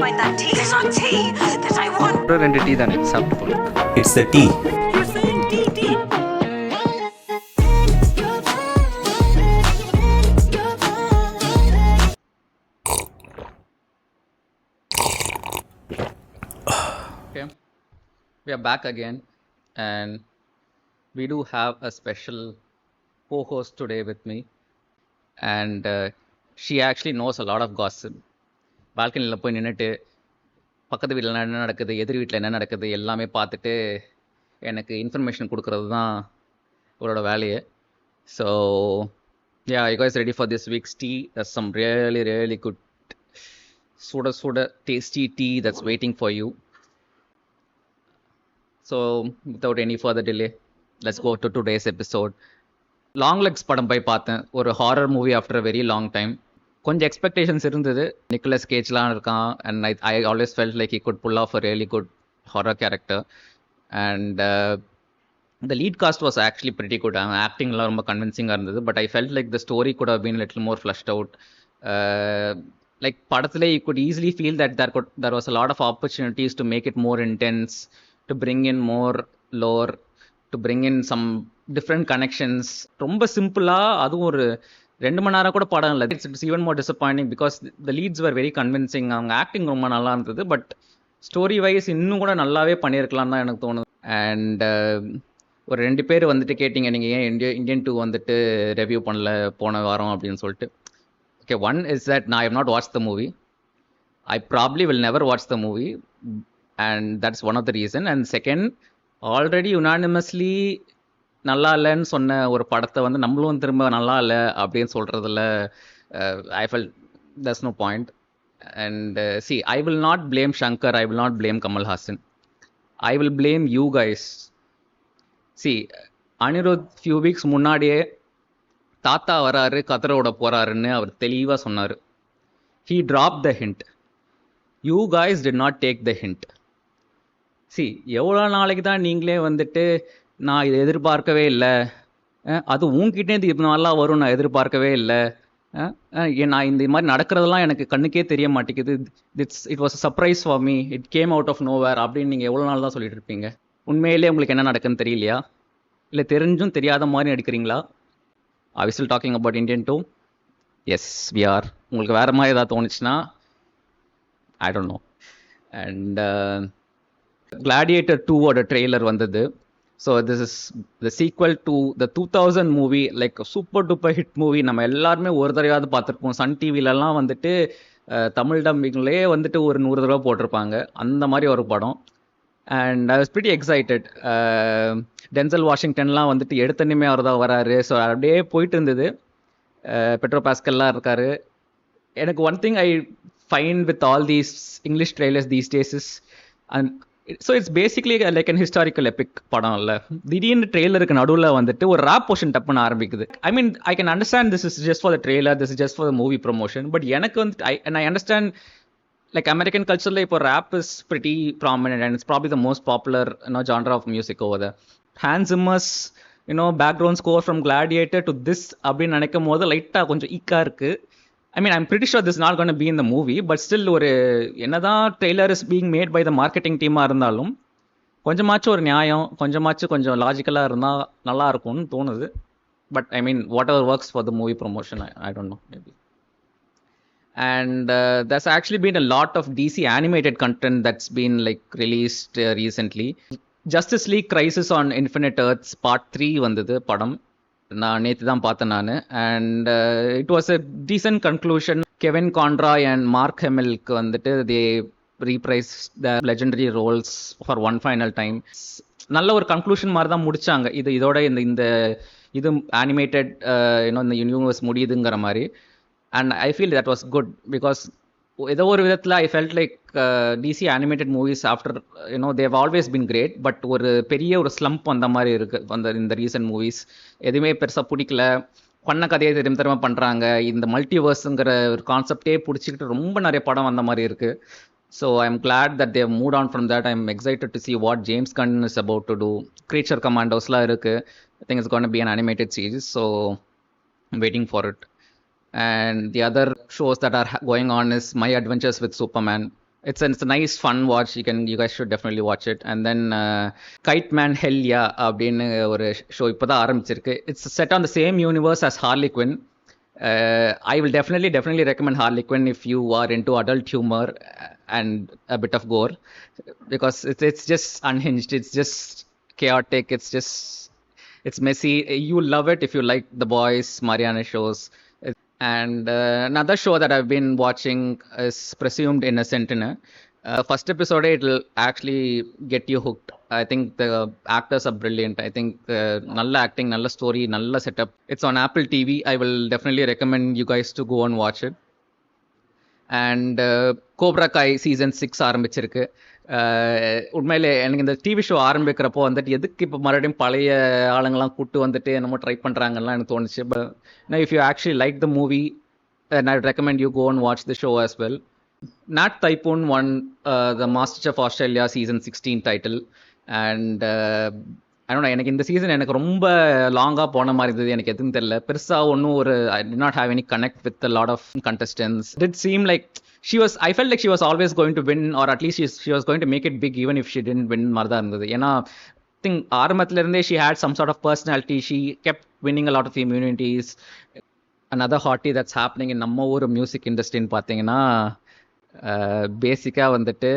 Find that tea. There's not tea that I want. ரெண்டு tea தானே சாப்பிட்டு போகணும். It's the tea. You're saying tea, tea. Okay, we are back again, and we do have a special co-host today with me, and she actually knows a lot of gossip. பால்கனியில் போய் நின்றுட்டு பக்கத்து வீட்டில் என்ன நடக்குது, எதிர் வீட்டில் என்ன நடக்குது எல்லாமே பார்த்துட்டு எனக்கு இன்ஃபர்மேஷன் கொடுக்கறது தான் அவரோட வேலையை. So yeah, you guys ready for this week's tea? There's some really good suda tasty tea that's waiting for you. So without any further delay, let's go to today's episode. Long Legs படம் போய் பார்த்தேன், ஒரு horror movie after a very long time. கொஞ்சம் expectations இருந்தது, Nicolas கேஜ்லாம் இருக்கான், and I always felt like he could pull off a really good horror character. And the lead cast was actually pretty good. ஆக்டிங்லாம் ரொம்ப கன்வின்சிங்காக இருந்தது, but I felt like the story could have been a little more fleshed out. Like படத்தில் you could easily feel that there was a lot of opportunities to make it more intense, to bring in more lore, to bring in some different connections. ரொம்ப சிம்பிளாக அதுவும் ஒரு 2 மணி நேரம் கூட படம் இல்லை. It's even more disappointing because the leads were very convincing. அவங்க acting ரொம்ப நல்லா இருந்தது, பட் ஸ்டோரி வைஸ் இன்னும் கூட நல்லாவே பண்ணியிருக்கலாம் தான் எனக்கு தோணுது. அண்ட் ஒரு 2 பேர் வந்துட்டு கேட்டிங்க, நீங்கள் ஏன் இந்தியன் 2 வந்துட்டு ரெவ்யூ பண்ணல போன வாரம் அப்படின்னு சொல்லிட்டு. ஓகே, ஒன் இஸ் தட் நான் have not watch the movie. I probably will never watch the movie, and that's one of the reason. And second, already unanimously நல்லா இல்லைன்னு சொன்ன ஒரு படத்தை வந்து நம்மளும் திரும்ப நல்லா இல்லை அப்படின்னு சொல்கிறதுல I felt that's no point. And see, I will not blame Shankar, I will not blame Kamal Haasan, I will blame you guys. See, Anirudh few weeks முன்னாடியே தாத்தா வராரு கதரோட போகிறாருன்னு அவர் தெளிவாக சொன்னார். He drop the hint. You guys did not take the hint. See, எவ்வளோ நாளைக்கு தான் நீங்களே வந்துட்டு நான் இதை எதிர்பார்க்கவே இல்லை, அது உங்ககிட்டேருந்து இது நல்லா வரும் நான் எதிர்பார்க்கவே இல்லை, நான் இந்த மாதிரி நடக்கிறதெல்லாம் எனக்கு கண்ணுக்கே தெரிய மாட்டேங்குது, it was surprise for me, it came out of nowhere அப்படின்னு நீங்கள் எவ்வளோ நாள் தான் சொல்லிட்டு இருப்பீங்க? உண்மையிலே உங்களுக்கு என்ன நடக்குன்னு தெரியலையா? இல்லை தெரிஞ்சும் தெரியாத மாதிரி நடிக்கிறீங்களா? Are we still talking about Indian 2? Yes, we are. உங்களுக்கு வேறு மாதிரி ஏதாவது தோணுச்சுன்னா I don't know. And Gladiator 2-ஓட ட்ரெய்லர் வந்தது. So this is the sequel to the 2000 movie, like super duper hit movie. நம்ம எல்லாருமே ஒரு தடவையாவது பார்த்துருப்போம். சன் டிவிலலாம் வந்துட்டு தமிழ் டம்பிங்லே வந்துட்டு ஒரு 100 தடவை போட்டிருப்பாங்க, அந்த மாதிரி ஒரு படம். And I was pretty excited. Denzel வாஷிங்டன்லாம் வந்துட்டு எடுத்தனிமே அவர் தான் வராரு. ஸோ அப்படியே போயிட்டு இருந்தது. பெட்ரோ பாஸ்கல்லாம் இருக்காரு. எனக்கு one thing I find with all these English trailers these days is, and so it's basically like an historical Epic படம் இல்லை. திடீர்னு ட்ரெய்லருக்கு நடுவில் வந்துட்டு ஒரு ரேப் போர்ஷன் டப்புன்னு ஆரம்பிக்குது. I mean, I can understand this is just for the trailer, this is just for the movie promotion. But எனக்கு வந்துட்டு ஐ அண்டர்ஸ்டாண்ட் லைக் அமெரிக்கன் கல்ச்சரில் இப்போ rap is pretty prominent and it's probably the most popular genre of music over the. Hans Zimmer's background score from Gladiator to this அப்படின்னு நினைக்கும் போது லைட்டாக கொஞ்சம் ஈக்காக இருக்குது. I mean, I'm pretty sure this is not going to be in the movie, but still ஒரு என்னதான் trailer is being made by the marketing டீமாக இருந்தாலும் கொஞ்சமாச்சும் ஒரு நியாயம், கொஞ்சம் லாஜிக்கலாக இருந்தால் நல்லா இருக்கும்னு தோணுது. But I mean, what ever works for the movie promotion, I don't know, maybe. And there's actually been a lot of DC animated content that's been like released recently. Justice League Crisis on Infinite Earths Part 3 வந்தது படம். நான் நேற்று தான் பார்த்தேன் நான். And it was a decent conclusion. Kevin Conroy and Mark ஹெமில்க்கு வந்துட்டு they reprise the legendary roles for one final time. நல்ல ஒரு கன்க்ளூஷன் மாதிரி தான் முடித்தாங்க. இதோட இந்த இது அனிமேட்டட் இந்த யூனிவர்ஸ் முடியுதுங்கிற மாதிரி. And I feel that was good because ஏதோ ஒரு விதத்தில் I felt like DC animated movies after they've always been great, but ஒரு பெரிய ஒரு ஸ்லம்ப் அந்த மாதிரி இருக்குது இந்த ரீசன்ட் மூவிஸ். எதுவுமே பெருசாக பிடிக்கல, பண்ண கதையை திரும்ப பண்ணுறாங்க. இந்த மல்டிவர்ஸுங்கிற ஒரு கான்செப்டே பிடிச்சிக்கிட்டு ரொம்ப நிறைய படம் வந்த மாதிரி இருக்குது. So I am glad that they've moved on from that. I am excited to see what James Gunn is about to do. Creature கமாண்டோஸ்லாம் இருக்குது. I think it's gonna be an animated series, so I'm waiting for it. And the other shows that are going on is My Adventures with Superman, It's a nice fun watch. You guys should definitely watch it. And then Kite Man Hell Yeah அப்படின்னு ஒரு show இப்போதான் ஆரம்பிச்சிருக்கு. It's set on the same universe as Harley Quinn. I will definitely recommend Harley Quinn if you are into adult humor and a bit of gore, because it's just unhinged. It's just chaotic. It's messy. You love it if you like The Boys, Mariana shows. And another show that I've been watching is Presumed Innocent. First episode, it'll actually get you hooked. I think the actors are brilliant. I think nalla acting, nalla story, nalla setup. It's on Apple TV. I will definitely recommend you guys to go and watch it. And cobra காய் season 6 ஆரம்பிச்சிருக்கு. உண்மையிலே எனக்கு இந்த TV show ஆரம்பிக்கிறப்போ வந்துட்டு எதுக்கு இப்போ மறுபடியும் பழைய ஆளுங்கெல்லாம் கூட்டு வந்துட்டு என்னமோ ட்ரை பண்ணுறாங்கலாம் எனக்கு தோணுச்சு. But if you actually like the movie, I would recommend you go and watch the show as well. Nat Typhoon won the MasterChef Australia season 16 title. And I don't know, எனக்கு இந்த season எனக்கு ரொம்ப லாங்காக போன மாதிரி இருந்தது. எனக்கு எதுவும் தெரியல, பெருசாக ஒன்றும் ஒரு I did not have any connect with a lot of contestants. It did seem like I felt like she was always going to win, or at least she was going to make it big even if she didn't win மாதிரி தான் இருந்தது. ஏன்னா I think ஆரம்பத்துல இருந்தே she had some sort of personality. She kept winning a lot of immunities. Another hottie that's happening in நம்ம ஊர் music இண்டஸ்ட்ரின்னு பார்த்தீங்கன்னா, பேசிக்காக வந்துட்டு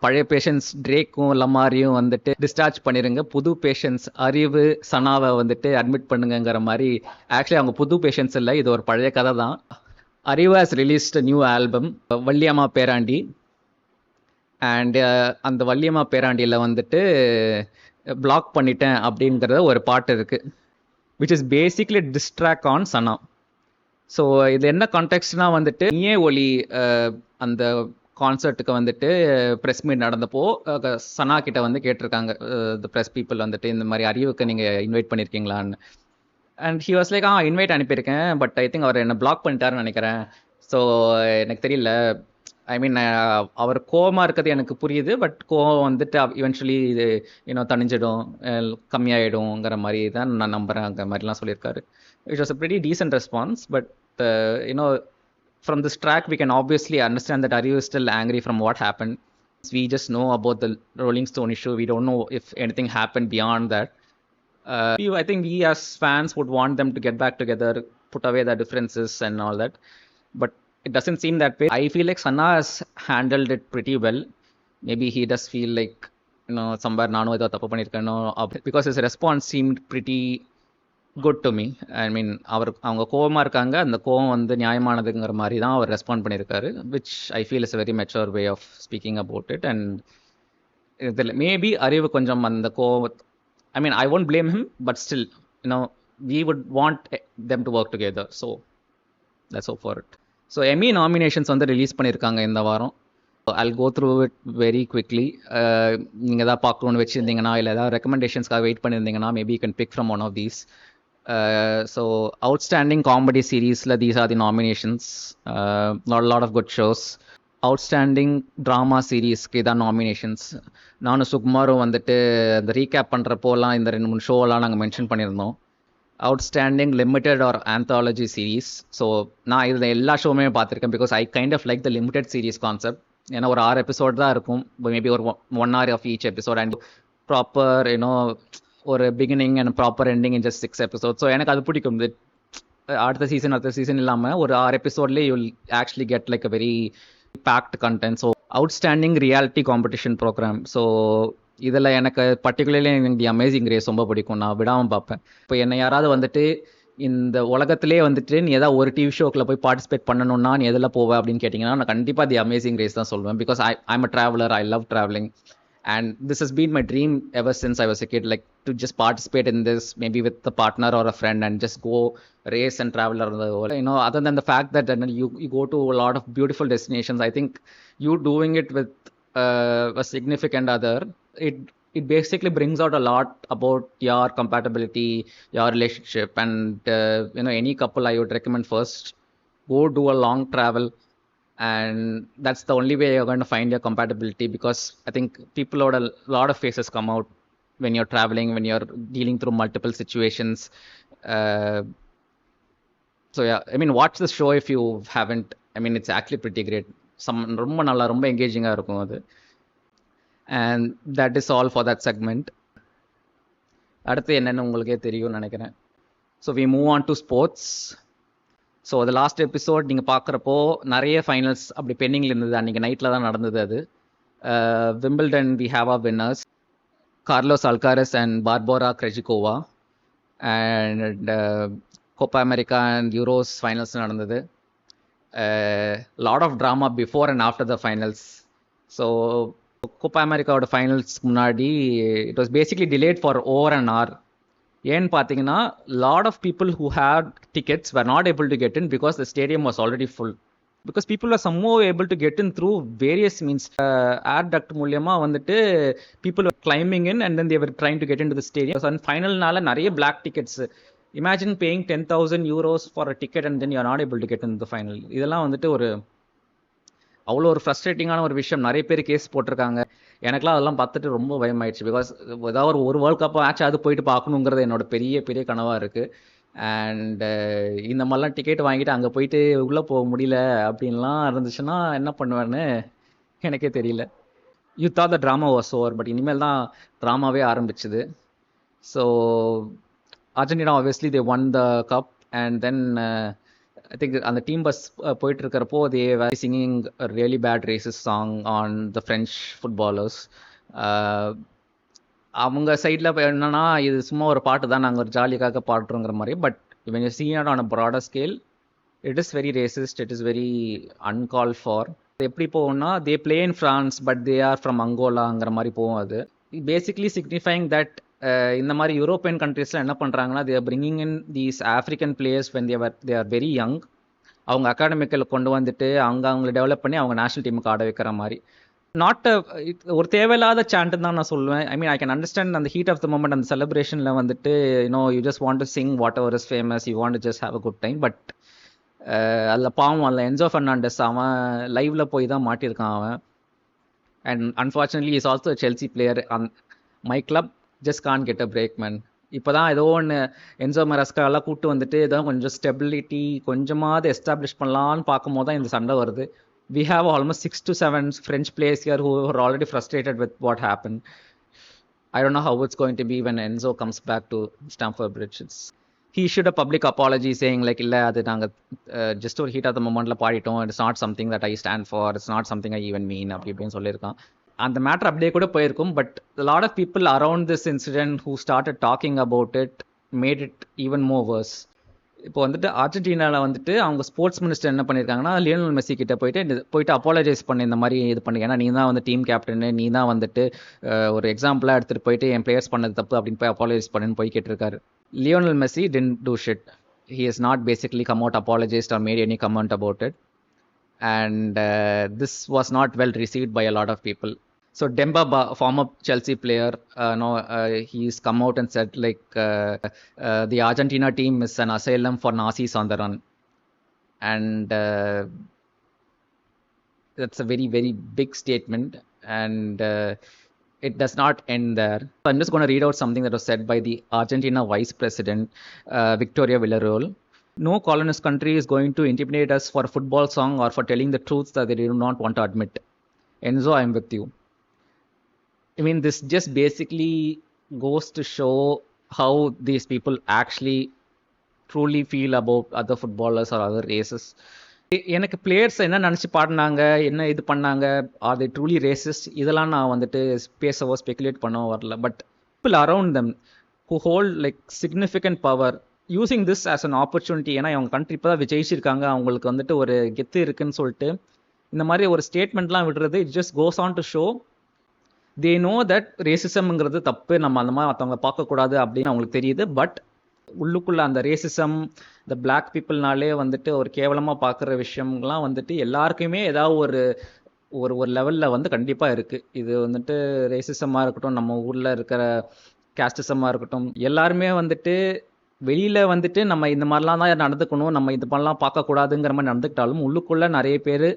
பழைய பேஷன்ஸ் ட்ரேக்கும் லமாரியும் வந்துட்டு டிஸ்சார்ஜ் பண்ணிருங்க, புது பேஷன்ஸ் அறிவு சனாவை வந்துட்டு அட்மிட் பண்ணுங்கிற மாதிரி. ஆக்சுவலி அவங்க புது பேஷன்ஸ் இல்லை, இது ஒரு பழைய கதை தான். அறிவு has released new album Valliamma பேராண்டி. அண்ட் அந்த வள்ளியம்மா பேராண்டியில் வந்துட்டு பிளாக் பண்ணிட்டேன் அப்படிங்கிறத ஒரு பாட்டு இருக்குது, which is basically diss track on Sana. So இது என்ன கான்டெக்ட்னா வந்துட்டு நீயே ஒலி அந்த கான்சர்ட்டுக்கு வந்துட்டு ப்ரெஸ் மீட் நடந்தப்போ சனா கிட்ட வந்து கேட்டிருக்காங்க த ப்ரெஸ் பீப்புள் வந்துட்டு இந்த மாதிரி அறிவுக்கு நீங்கள் இன்வைட் பண்ணியிருக்கீங்களான்னு. And he was like invite அனுப்பியிருக்கேன், பட் ஐ திங்க் அவர் என்னை பிளாக் பண்ணிட்டாருன்னு நினைக்கிறேன். ஸோ எனக்கு தெரியல, ஐ மீன் அவர் கோவமாக இருக்கிறது எனக்கு புரியுது, பட் கோவம் வந்துட்டு இவென்ச்சுவலி இது தணிஞ்சிடும், கம்மியாயிடும்ங்கிற மாதிரி தான் நான் நம்புறேங்கிற மாதிரிலாம் சொல்லியிருக்காரு. It was a pretty decent response, but from this track we can obviously understand that Arivu is still angry from what happened. We just know about the Rolling Stone issue. We don't know if anything happened beyond that. I think we as fans would want them to get back together, put away their differences and all that, but it doesn't seem that way. I feel like Sana has handled it pretty well. Maybe he does feel like somewhere நானும் ஏதோ தப்பு பண்ணியிருக்கேனோ, because his response seemed pretty good to me. I mean அவங்க கோவமாக இருக்காங்க, அந்த கோவம் வந்து நியாயமானதுங்கிற மாதிரி தான் அவர் ரெஸ்பாண்ட் பண்ணியிருக்காரு, which I feel is a very mature way of speaking about it. And maybe அறிவு கொஞ்சம் அந்த கோவம், I mean I won't blame him, but still we would want them to work together. So let's hope for it. So Emmy nominations வந்து release பண்ணியிருக்காங்க இந்த வாரம். I'll go through it very quickly. நீங்கள் எதாவது பார்க்கணுன்னு வச்சுருந்தீங்கன்னா, இல்லை ஏதாவது ரெக்கமெண்டேஷன்ஸ்க்காக வெயிட் பண்ணியிருந்தீங்கன்னா, maybe you can pick from one of these. So outstanding comedy சீரீஸில் these are the nominations. Lot of good shows. Outstanding drama சீரீஸ்க்கு இதான் நாமினேஷன்ஸ். நானும் சுகுமாரும் வந்துட்டு அந்த ரீகேப் பண்ணுறப்போலாம் இந்த 2-3 ஷோலாம் நாங்கள் மென்ஷன் பண்ணியிருந்தோம். Outstanding limited or anthology series. So நான் இதில் எல்லா ஷோவுமே பார்த்துருக்கேன், because I kind of like the limited series concept. ஏன்னா ஒரு 6 எபிசோட் தான் இருக்கும், மேபி ஒரு 1 hour of each episode, and proper ஒரு beginning and proper ending in just 6 episode. So எனக்கு அது பிடிக்கும். அடுத்த சீசன் இல்லாமல் ஒரு 6 எபிசோட்லேயே you will actually get like a very packed content. So outstanding reality competition program. So இதில் எனக்கு பர்டிகுலர்லி எனக்கு தி அமேசிங் கிரேஸ் ரொம்ப பிடிக்கும், நான் விடாமல் பார்ப்பேன். இப்போ என்னை யாராவது வந்துட்டு இந்த உலகத்திலே வந்துட்டு நீ ஏதாவது ஒரு டிவி ஷோக்கில் போய் பார்ட்டிசிபேட் பண்ணணும்னா நீ எதில் போவேன் அப்படின்னு கேட்டிங்கன்னா, நான் கண்டிப்பாக தி அமேசிங் கிரேஸ் தான் சொல்லுவேன். Because I'm a traveller, I love travelling, and this has been my dream ever since I was a kid, like to just participate in this, maybe with a partner or a friend, and just go race and travel around the world. Other than the fact that you go to a lot of beautiful destinations, I think you doing it with a significant other, it basically brings out a lot about your compatibility, your relationship, and any couple I would recommend first go do a long travel, and that's the only way you're going to find your compatibility, because I think people a lot of faces come out when you're traveling, when you're dealing through multiple situations. So yeah, I mean watch the show if you haven't. I mean it's actually pretty great. ரொம்ப நல்லா ரொம்ப என்கேஜிங்காக இருக்கும் அது. And that is all for that segment. அடுத்து என்னென்னு உங்களுக்கே தெரியும்னு நினைக்கிறேன். So we move on to sports. So அது லாஸ்ட் எபிசோட் நீங்கள் பார்க்குறப்போ நிறைய ஃபைனல்ஸ் அப்படி பெண்டிங்கில் இருந்தது. அன்றைக்கி நைட்டில் தான் நடந்தது அது. Wimbledon we have our winners, Carlos Alcaraz and Barbora Krejcikova. And Copa America and Euros finals நடந்தது. Lot of drama before and after the finals. So Copa அமெரிக்காவோட ஃபைனல்ஸ்க்கு முன்னாடி it was basically delayed for over an hour. ஏன்னு பார்த்தீங்கன்னா lot of people who had tickets were not able to get in because the stadium was already full. Because people are somehow able to get in through various means. Air duct மூலியமா வந்துட்டு people were climbing in and then they were trying to get into the stadium. So ஃபைனல்னால நிறைய black tickets. Imagine paying 10,000 euros for a ticket and then you are not able to get into the final. இதெல்லாம் வந்துட்டு அவ்வளோ ஒரு ஃப்ரஸ்ட்ரேட்டிங்கான ஒரு விஷயம். நிறைய பேர் case போட்டிருக்காங்க. எனக்குலாம் அதெல்லாம் பார்த்துட்டு ரொம்ப பயமாயிடுச்சு. பிகாஸ் ஏதாவது ஒரு வேர்ல்ட் கப் மேட்ச் அது போயிட்டு பார்க்கணுங்கிறது என்னோட பெரிய பெரிய கனவாக இருக்குது. அண்ட் இந்த மாதிரிலாம் டிக்கெட் வாங்கிட்டு அங்கே போயிட்டு உள்ளே போக முடியல அப்படின்லாம் இருந்துச்சுன்னா என்ன பண்ணுவேன்னு எனக்கே தெரியல. You thought the drama was over, but இனிமேல் தான் ட்ராமாவே ஆரம்பிச்சுது. So Argentina obviously they one the cub and then I think அந்த டீம் பஸ் போயிட்டு இருக்கிறப்போ they were singing a really bad racist song on the French footballers. அவங்க சைடில் என்னன்னா இது சும்மா ஒரு பாட்டு தான், நாங்கள் ஒரு ஜாலிக்காக பாடுறோங்கிற மாதிரி. But when you see it on a broader scale, it is very racist, it is very uncalled for. எப்படி போகும்னா they play in France but they are from Angolaங்கிற மாதிரி போகும். அது basically signifying that இந்த மாதிரி யூரோப்பியன் கண்ட்ரீஸில் என்ன பண்ணுறாங்கன்னா they are bringing in these African players when they are very young. அவங்க அகாடமிக்கில் கொண்டு வந்துட்டு அவங்களை டெவலப் பண்ணி அவங்க நேஷனல் டீமுக்கு ஆட வைக்கிற மாதிரி. நாட் ஒரு தேவையில்லாத சாண்ட்டு தான் நான் சொல்லுவேன். ஐ மீன் ஐ கேன் அண்டர்ஸ்டாண்ட் அந்த ஹீட் ஆஃப் த மூமெண்ட், அந்த செலிப்ரேஷனில் வந்துட்டு you just want to Singh what ever is famous, you want to just have a good time. But அதில் பாவம் அதில் என்ஜோ ஃபெர்னாண்டஸ் அவன் லைவ்ல போய் தான் மாட்டியிருக்கான் அவன். And unfortunately is also Chelsea player. My club just can't get a break man. இப்போ தான் ஏதோ ஒன்று என்சோ மெரஸ்காலாம் கூப்பிட்டு வந்துட்டு ஏதோ கொஞ்சம் ஸ்டெபிலிட்டி கொஞ்சமாவது எஸ்டாப்ளிஷ் பண்ணலான்னு பார்க்கும்போது தான் இந்த சண்டை வருது. We have almost 6 to 7 French players here who are already frustrated with what happened. I don't know how it's going to be when Enzo comes back to Stamford Bridge. He should a public apology saying like illa adu naanga just ஒரு heat of the moment la பாடிட்டோம், it's not something that I stand for, it's not something I even mean அப்படினு சொல்லியிருக்கான். அந்த matter அப்படியே கூட போயிருக்கும். But a lot of people around this incident who started talking about it made it even more worse. இப்போ வந்துட்டு அர்ஜென்டினாவில் வந்துட்டு அவங்க ஸ்போர்ட்ஸ் மினிஸ்டர் என்ன பண்ணியிருக்காங்கன்னா லியோனல் மெஸ்ஸி கிட்ட போயிட்டு அப்பாலஜைஸ் பண்ணி இந்த மாதிரி இது பண்ணி, ஏன்னா நீ தான் வந்து டீம் கேப்டனு, நீ தான் வந்துட்டு ஒரு எக்ஸாம்பிளாக எடுத்துகிட்டு போயிட்டு என் பிளேயர்ஸ் பண்ணது தப்பு அப்படின்னு போய் அப்பாலஜைஸ் பண்ணுன்னு போய் கேட்டிருக்காரு. Lionel Messi didn't do shit. He has not basically come out apologized or made any comment about it. And this was not well received by a lot of people. So Demba Ba, former Chelsea player, he's come out and said like the Argentina team is an asylum for Nazis on the run. And that's a very, very big statement. And it does not end there. So I'm just going to read out something that was said by the Argentina Vice President, Victoria Villarreal. No colonist country is going to intimidate us for a football song or for telling the truths that they do not want to admit. Enzo, I'm with you. I mean, this just basically goes to show how these people actually truly feel about other footballers or other races. எனக்கு players என்ன நினச்சி பாடினாங்க, என்ன இது பண்ணாங்க, R தே truly racist, இதெல்லாம் நான் வந்துட்டு பேசவோ ஸ்பெகுலேட் பண்ணவோ வரல. But people around them who hold like significant power using this as an opportunity. ஏன்னா அவங்க கண்ட்ரி இப்போ தான் விஜயிச்சிருக்காங்க, அவங்களுக்கு வந்துட்டு ஒரு கெத்து இருக்குன்னு சொல்லிட்டு இந்த மாதிரி ஒரு ஸ்டேட்மெண்ட்லாம் விடுறது, it just goes on to show they know that ரேசிசம்ங்கிறது தப்பு, நம்ம அந்த மாதிரி மற்றவங்க பார்க்கக்கூடாது அப்படின்னு அவங்களுக்கு தெரியுது. பட் உள்ளுக்குள்ள அந்த ரேசிசம், இந்த பிளாக் பீப்புள்னாலே வந்துட்டு ஒரு கேவலமாக பார்க்குற விஷயம்லாம் வந்துட்டு எல்லாருக்குமே ஏதாவது ஒரு ஒரு லெவலில் வந்து கண்டிப்பாக இருக்குது. இது வந்துட்டு ரேசிசமாக இருக்கட்டும், நம்ம ஊரில் இருக்கிற கேஸ்டிசமாக இருக்கட்டும், எல்லாருமே வந்துட்டு வெளியில் வந்துட்டு நம்ம இந்த மாதிரிலாம் தான் நடந்துக்கணும், நம்ம இது மாதிரிலாம் பார்க்கக்கூடாதுங்கிற மாதிரி நடந்துக்கிட்டாலும் உள்ளுக்குள்ளே நிறைய பேர்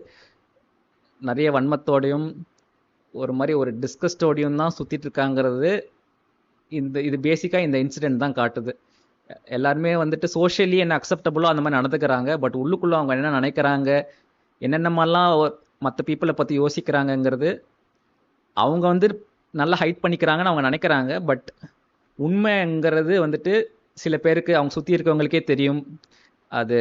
நிறைய வன்மத்தோடையும் ஒரு மாதிரி ஒரு டிஸ்கஸ்டோடையும் தான் சுற்றிட்டு இருக்காங்கிறது இது பேசிக்காக இந்த இன்சிடென்ட் தான் காட்டுது. எல்லாருமே வந்துட்டு சோஷியலி என்ன அக்செப்டபுளோ அந்த மாதிரி நடந்துக்கிறாங்க. பட் உள்ளுக்குள்ளே அவங்க என்ன நினைக்கிறாங்க, என்னென்ன மாதிரிலாம் மற்ற பீப்புளை பற்றி யோசிக்கிறாங்கங்கிறது அவங்க வந்து நல்லா ஹைட் பண்ணிக்கிறாங்கன்னு அவங்க நினைக்கிறாங்க. பட் உண்மைங்கிறது வந்துட்டு சில பேருக்கு அவங்க சுற்றி இருக்கவங்களுக்கே தெரியும். அது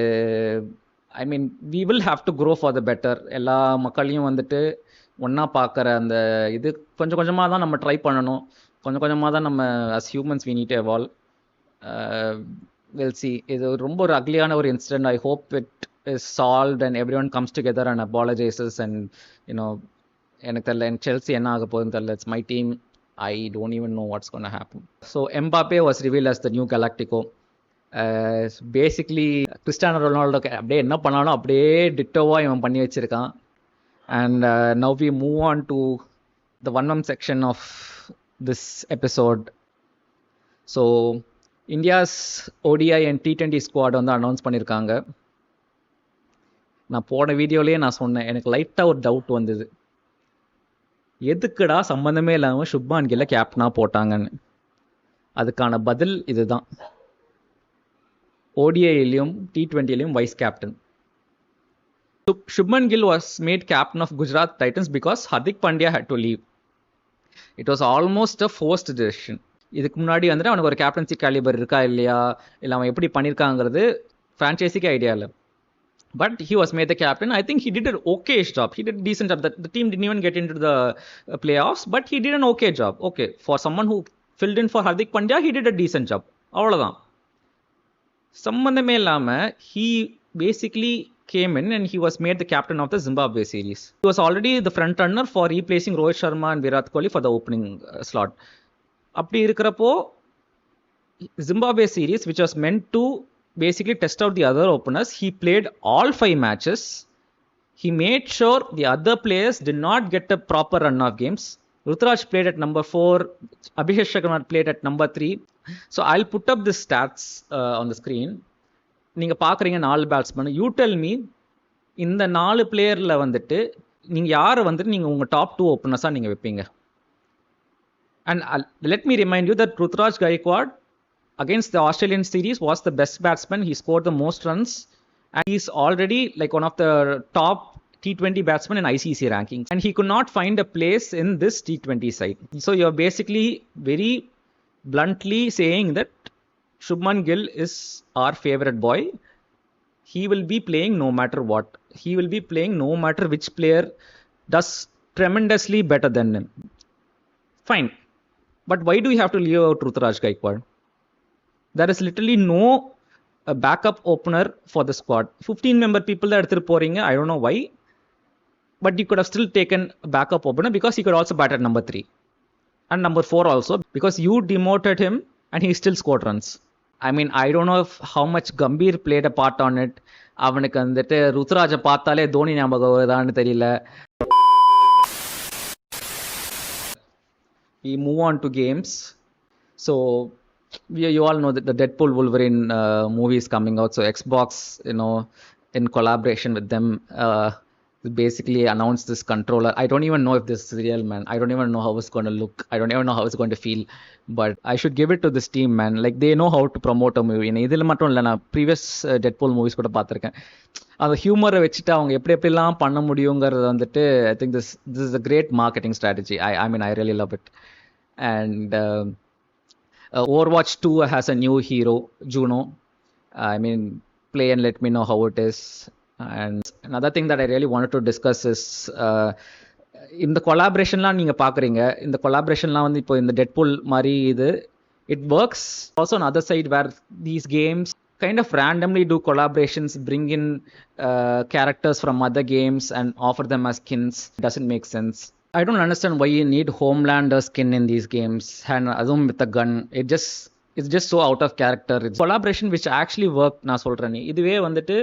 I mean we will have to grow for the better. எல்லா மக்களையும் வந்துட்டு ஒன்றா பார்க்குற அந்த இது கொஞ்சம் கொஞ்சமாக தான் நம்ம ட்ரை பண்ணணும். கொஞ்சம் கொஞ்சமாக தான் நம்ம as humans we need to evolve. Will see. இது ரொம்ப ஒரு அக்லியான ஒரு incident. I hope it is solved and everyone comes together and apologizes and you know எனக்கு தெரியல செல்சி என்ன ஆக போகுதுன்னு தெரியல. It's my team. I don't even know what's gonna happen. So Mbappe was revealed as the new Galactico. Basically Cristiano Ronaldo அப்படியே என்ன பண்ணாலும் அப்படியே டிட்டோவாக இவன் பண்ணி வச்சிருக்கான். And now we move on to the 1-1 section of this episode. So India's ODI and T20 squad வந்து announce பண்ணியிருக்காங்க. நான் போன வீடியோலேயே நான் சொன்னேன், எனக்கு லைட்டாக ஒரு டவுட் வந்தது, எதுக்குடா சம்மந்தமே இல்லாமல் சுப்மான் கில்லை கேப்டனாக போட்டாங்கன்னு. அதுக்கான பதில் இதுதான். ODIலையும் T20லையும் vice captain. Shubman Gill was made captain of Gujarat Titans because Hardik Pandya had to leave. It was almost a forced decision. இதுக்கு முன்னாடி வந்துட்டு அவனுக்கு ஒரு கேப்டன்சி கேலிபர் இருக்கா இல்லையா, இல்லை அவன் எப்படி பண்ணியிருக்காங்கிறது ஃப்ரான்ச்சைஸிக்கு ஐடியா இல்லை. But he was made the captain. I think he did an okay job. He did a decent job. The team didn't even get into the playoffs, but he did an okay job. Okay, for someone who filled in for Hardik Pandya, he did a decent job. அவ்வளோதான். சம்மந்தமே இல்லாமல் he basically came in and he was made the captain of the Zimbabwe series. He was already the front runner for replacing Rohit Sharma and Virat Kohli for the opening slot. அப்படி இருக்கிறப்போ Zimbabwe series, which was meant to basically test out the other openers, he played all 5 matches. He made sure the other players did not get a proper run of games. Ruturaj played at number 4, Abhishek Sharma played at number 3. So I'll put up the stats on the screen. நீங்கள் பார்க்குறீங்க 4 batsman. You tell me, இந்த 4 பிளேயரில் வந்துட்டு நீங்கள் யாரை வந்துட்டு நீங்கள் உங்கள் top 2 ஓப்பனர்ஸாக நீங்கள் வைப்பீங்க? And let me remind you that Ruturaj Gaikwad against the Australian series was the best batsman. He scored the most runs and he's already like one of the top T20 batsmen in ICC rankings, and he could not find a place in this T20 side. So you're basically very bluntly saying that Shubman Gill is our favorite boy. He will be playing no matter what. He will be playing no matter which player does tremendously better than him. Fine. But why do you have to leave out Ruturaj Gaikwad? There is literally no backup opener for the squad. 15-member people that are pouring, I don't know why. But you could have still taken a backup opener because he could also bat at number 3. And number 4 also. Because you demoted him and he still scored runs. I mean, I don't know how much Gambhir played a part on it. அவனுக்கு வந்துட்டு ருத்ராஜை பார்த்தாலே தோனி ஞாபகம் வருதான்னு தெரியல. We move on to games. So you all know that the Deadpool Wolverine movie is coming out. So Xbox, in collaboration with them, basically announced this controller. I don't even know if this is real, man. I don't even know how it's going to look. I don't even know how it's going to feel. But I should give it to this team, man. Like, they know how to promote a movie. இதில் மட்டும் இல்லை, நான் previous Deadpool movies கூட பார்த்துருக்கேன். அந்த ஹியூமரை வச்சுட்டு அவங்க எப்படிலாம் பண்ண முடியுங்கிறது வந்துட்டு I think this is a great marketing strategy. I mean, I really love it. And Overwatch 2 has a new hero, Juno. I mean, play and let me know how it is. And another thing that I really wanted to discuss is இந்த கொலாபரேஷன்லாம் நீங்கள் பார்க்குறீங்க. இந்த கொலாபரேஷன்லாம் வந்து இப்போ இந்த Deadpool மாதிரி இது it works also on other side where these games kind of randomly do collaborations, bring in characters from other games and offer them as skins. Doesn't make sense. I don't understand why you need Homelander skin in these games and adum with a gun. It's just so out of character. It's collaboration which actually worked. நான் சொல்றேன், இதுவே வந்துட்டு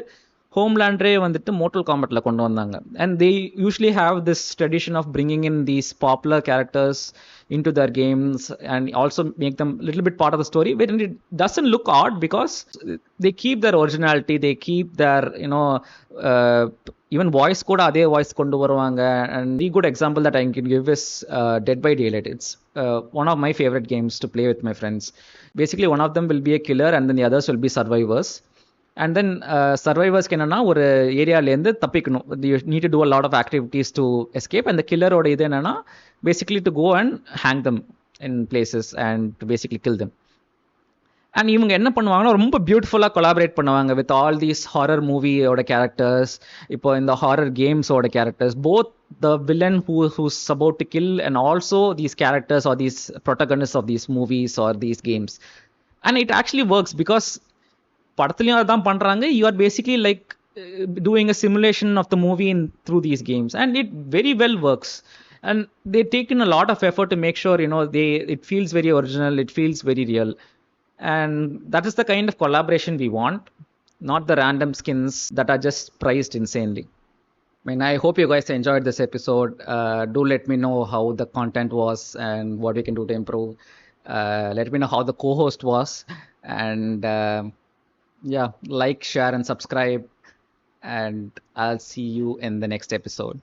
ஹோம்லேண்டரே வந்துட்டு motel காம்பட்ல கொண்டு வந்தாங்க. And they usually have this tradition of bringing in these popular characters into their games and also make them a little bit part of the story. But it doesn't look odd because they keep their originality. They keep their even voice கூட அதே voice கொண்டு வருவாங்க. And the good example that I can give is Dead by Daylight. It's one of my favorite games to play with my friends. Basically, one of them will be a killer and then the others will be survivors. And then சர்வைவர்ஸ்க்கு என்னன்னா ஒரு ஏரியாலேருந்து தப்பிக்கணும். You need to do a lot of activities to escape. அந்த கில்லரோட இது என்னன்னா basically to go and hang them in places and basically kill them. And இவங்க என்ன பண்ணுவாங்கன்னா ரொம்ப பியூட்டிஃபுல்லாக கொலாபரேட் பண்ணுவாங்க வித் ஆல் தீஸ் ஹாரர் மூவியோட கேரக்டர்ஸ், இப்போ இந்த ஹாரர் கேம்ஸோட characters, both the villain who's about to kill and also these characters or these protagonists of these movies or these games. And it actually works because படத்துலையும் அதான் பண்ணுறாங்க. You are basically like doing a simulation of the movie in through these games and it very well works. And they take in a lot of effort to make sure, it feels very original, it feels very real. And that is the kind of collaboration we want, not the random skins that are just priced insanely. I mean, I hope you guys enjoyed this episode. Do let me know how the content was and what we can do to improve. Let me know how the co-host was. And yeah, like, share, and subscribe. And I'll see you in the next episode.